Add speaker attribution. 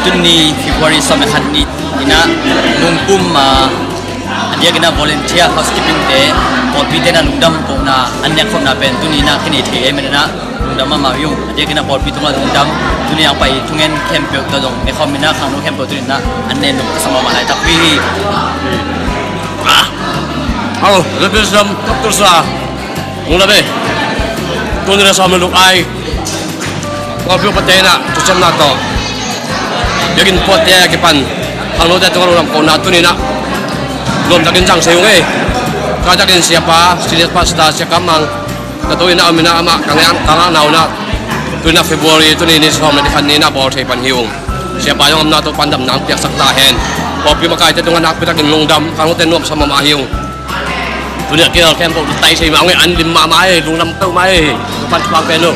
Speaker 1: tuni February sa mekhanit ina nungpum dia kena volunteer housekeeping te or pite na nungdam ko na anya ko na pen tuni na kini the na nungdam ma yung dia kena por pitung nungdam tuni yang pai tungen camp ta dong e khomina khang no camp tuni na anne no kasama ma hai takwi
Speaker 2: Halo, lebih jam terus lah. Mula be. Kau ni rasa meluk ai. Kau perlu patena, cucam nato. Yakin pot ya kipan. Kalau dia tengok orang kau natu ni nak. Belum takin jang sayung Kau takin siapa? Silihat pasta siapa mang. Kau ina amina ama kangen kangen nauna. Tu na Februari tu ni som na dikan ni na bor say panhiung. Siapa yang nato pandam nang tiak saktahen. Kau perlu makai tu dengan nak pitakin lungdam. Kalau tenuap sama mahiung. Tunya kira camp ko tay say mga andim mamay lung nam tao may pan pang peno